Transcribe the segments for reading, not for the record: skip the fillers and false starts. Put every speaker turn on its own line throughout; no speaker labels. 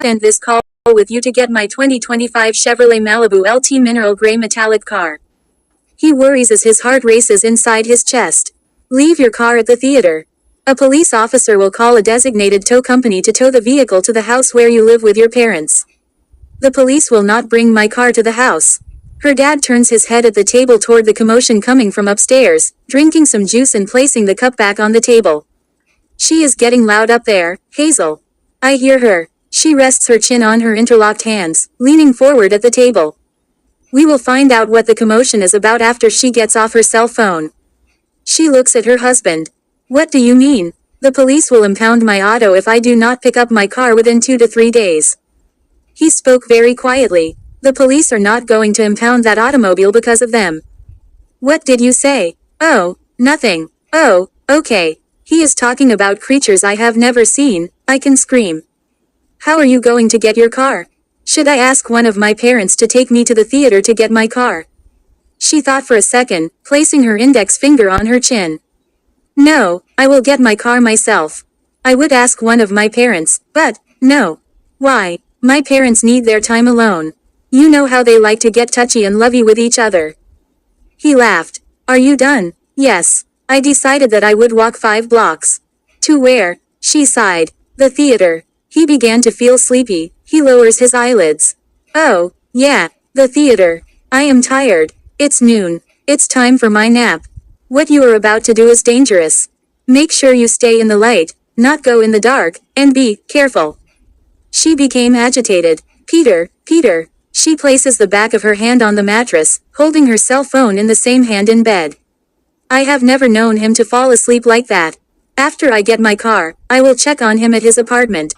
end this call with you to get my 2025 Chevrolet Malibu LT Mineral Gray Metallic car. He worries as his heart races inside his chest. Leave your car at the theater. A police officer will call a designated tow company to tow the vehicle to the house where you live with your parents. The police will not bring my car to the house. Her dad turns his head at the table toward the commotion coming from upstairs, drinking some juice and placing the cup back on the table. She is getting loud up there, Hazel. I hear her. She rests her chin on her interlocked hands, leaning forward at the table. We will find out what the commotion is about after she gets off her cell phone. She looks at her husband. What do you mean? The police will impound my auto if I do not pick up my car within 2 to 3 days. He spoke very quietly. The police are not going to impound that automobile because of them. What did you say? Oh, nothing. Oh, okay. He is talking about creatures I have never seen. I can scream. How are you going to get your car? Should I ask one of my parents to take me to the theater to get my car? She thought for a second, placing her index finger on her chin. No, I will get my car myself. I would ask one of my parents, but, no. Why? My parents need their time alone. You know how they like to get touchy and lovey with each other. He laughed. Are you done? Yes. I decided that I would walk 5 blocks. To where? She sighed. The theater. He began to feel sleepy. He lowers his eyelids. Oh, yeah, the theater. I am tired. It's noon. It's time for my nap. What you are about to do is dangerous. Make sure you stay in the light, not go in the dark, and be careful. She became agitated. Peter, Peter. She places the back of her hand on the mattress, holding her cell phone in the same hand in bed. I have never known him to fall asleep like that. After I get my car, I will check on him at his apartment.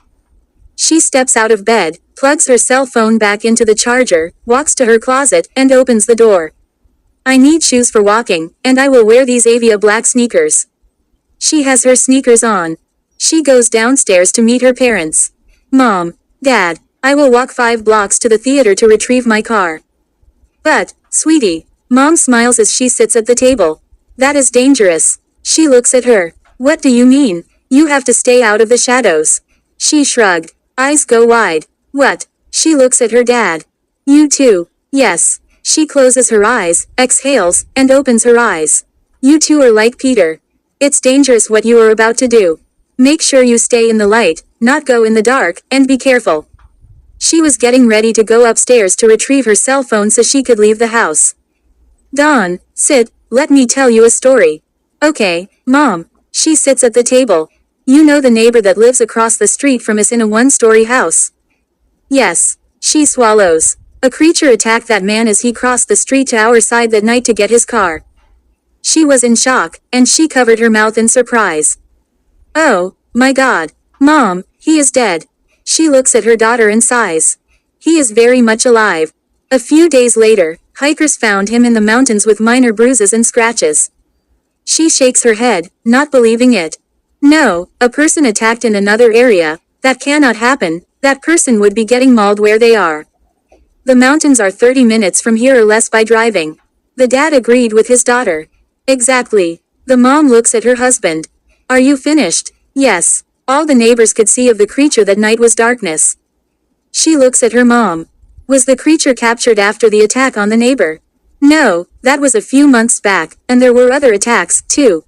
She steps out of bed, plugs her cell phone back into the charger, walks to her closet, and opens the door. I need shoes for walking, and I will wear these Avia black sneakers. She has her sneakers on. She goes downstairs to meet her parents. Mom, Dad, I will walk 5 blocks to the theater to retrieve my car. But, sweetie, Mom smiles as she sits at the table. That is dangerous. She looks at her. What do you mean? You have to stay out of the shadows. She shrugged. Eyes go wide. What? She looks at her dad. You too. Yes. She closes her eyes, exhales, and opens her eyes. You two are like Peter. It's dangerous what you are about to do. Make sure you stay in the light, not go in the dark, and be careful. She was getting ready to go upstairs to retrieve her cell phone so she could leave the house. Dawn, sit, let me tell you a story. Okay, Mom. She sits at the table. You know the neighbor that lives across the street from us in a 1-story house? Yes. She swallows. A creature attacked that man as he crossed the street to our side that night to get his car. She was in shock, and she covered her mouth in surprise. Oh, my God. Mom, he is dead. She looks at her daughter and sighs. He is very much alive. A few days later, hikers found him in the mountains with minor bruises and scratches. She shakes her head, not believing it. No, a person attacked in another area. That cannot happen. That person would be getting mauled where they are. The mountains are 30 minutes from here or less by driving. The dad agreed with his daughter. Exactly. The mom looks at her husband. Are you finished? Yes. All the neighbors could see of the creature that night was darkness. She looks at her mom. Was the creature captured after the attack on the neighbor? No, that was a few months back, and there were other attacks, too.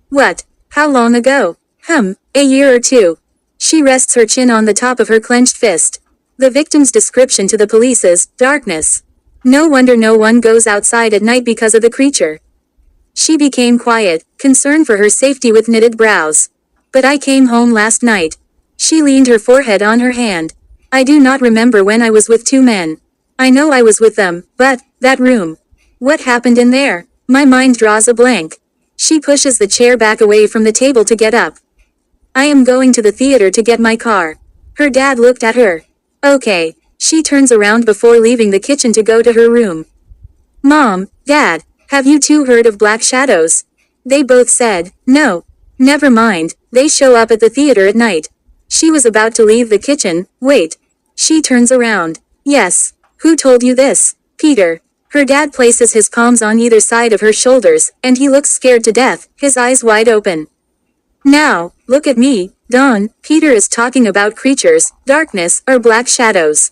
What? How long ago? A year or 2. She rests her chin on the top of her clenched fist. The victim's description to the police is, darkness. No wonder no one goes outside at night because of the creature. She became quiet, concerned for her safety with knitted brows. But I came home last night. She leaned her forehead on her hand. I do not remember when I was with 2 men. I know I was with them, but, that room. What happened in there? My mind draws a blank. She pushes the chair back away from the table to get up. I am going to the theater to get my car. Her dad looked at her. Okay. She turns around before leaving the kitchen to go to her room. Mom, Dad, have you two heard of black shadows? They both said, no. Never mind, they show up at the theater at night. She was about to leave the kitchen. Wait. She turns around. Yes. Who told you this? Peter. Her dad places his palms on either side of her shoulders, and he looks scared to death, his eyes wide open. Now, look at me, Dawn, Peter is talking about creatures, darkness, or black shadows.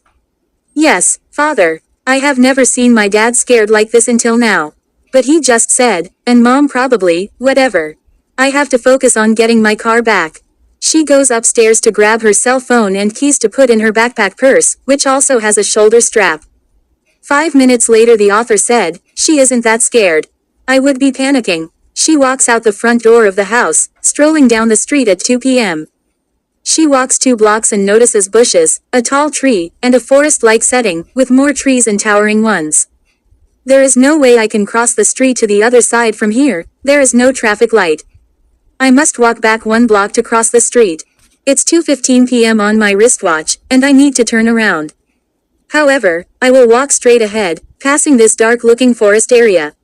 Yes, father. I have never seen my dad scared like this until now. But he just said, and mom probably, whatever. I have to focus on getting my car back. She goes upstairs to grab her cell phone and keys to put in her backpack purse, which also has a shoulder strap. 5 minutes later the author said, she isn't that scared. I would be panicking. She walks out the front door of the house, strolling down the street at 2 p.m. She walks 2 blocks and notices bushes, a tall tree, and a forest-like setting, with more trees and towering ones. There is no way I can cross the street to the other side from here, there is no traffic light. I must walk back 1 block to cross the street. It's 2:15 p.m. on my wristwatch, and I need to turn around. However, I will walk straight ahead, passing this dark-looking forest area.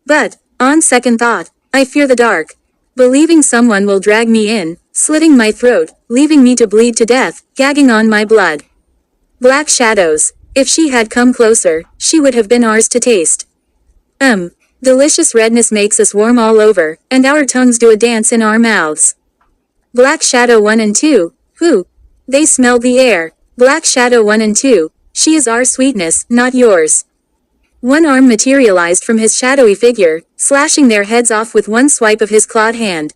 But, on second thought, I fear the dark. Believing someone will drag me in, slitting my throat, leaving me to bleed to death, gagging on my blood. Black shadows. If she had come closer, she would have been ours to taste. Delicious redness makes us warm all over, and our tongues do a dance in our mouths. Black Shadow 1 and 2, who? They smelled the air. Black Shadow 1 and 2, she is our sweetness, not yours. One arm materialized from his shadowy figure, slashing their heads off with one swipe of his clawed hand.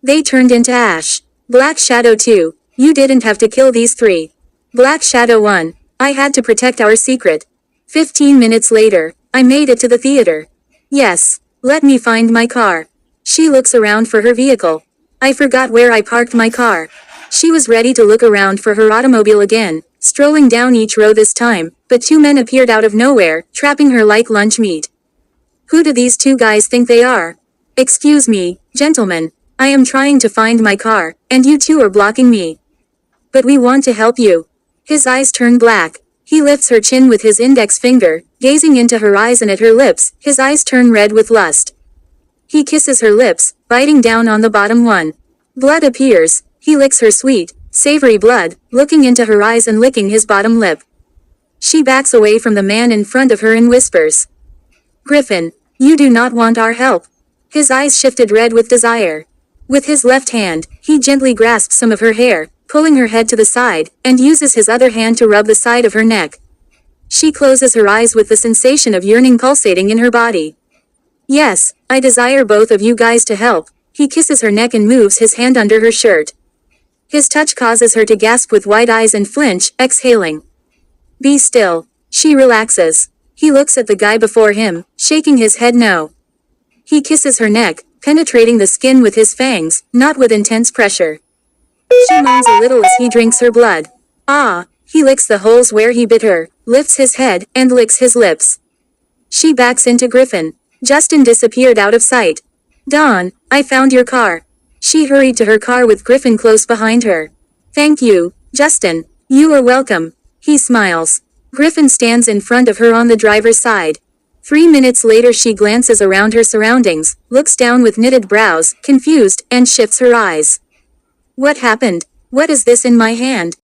They turned into ash. Black Shadow 2, you didn't have to kill these 3. Black Shadow 1, I had to protect our secret. 15 minutes later, I made it to the theater. Yes, let me find my car. She looks around for her vehicle. I forgot where I parked my car. She was ready to look around for her automobile again, strolling down each row this time, but 2 men appeared out of nowhere, trapping her like lunch meat. Who do these 2 guys think they are? Excuse me, gentlemen. I am trying to find my car, and you 2 are blocking me. But we want to help you. His eyes turn black. He lifts her chin with his index finger, gazing into her eyes and at her lips, his eyes turn red with lust. He kisses her lips, biting down on the bottom one. Blood appears. He licks her sweet, savory blood, looking into her eyes and licking his bottom lip. She backs away from the man in front of her and whispers. Griffin, you do not want our help. His eyes shifted red with desire. With his left hand, he gently grasps some of her hair, pulling her head to the side, and uses his other hand to rub the side of her neck. She closes her eyes with the sensation of yearning pulsating in her body. Yes, I desire both of you guys to help. He kisses her neck and moves his hand under her shirt. His touch causes her to gasp with wide eyes and flinch, exhaling. Be still. She relaxes. He looks at the guy before him, shaking his head no. He kisses her neck, penetrating the skin with his fangs, not with intense pressure. She moans a little as he drinks her blood. Ah, he licks the holes where he bit her, lifts his head, and licks his lips. She backs into Griffin. Justin disappeared out of sight. Dawn, I found your car. She hurried to her car with Griffin close behind her. Thank you, Justin. You are welcome. He smiles. Griffin stands in front of her on the driver's side. 3 minutes later she glances around her surroundings, looks down with knitted brows, confused, and shifts her eyes. What happened? What is this in my hand?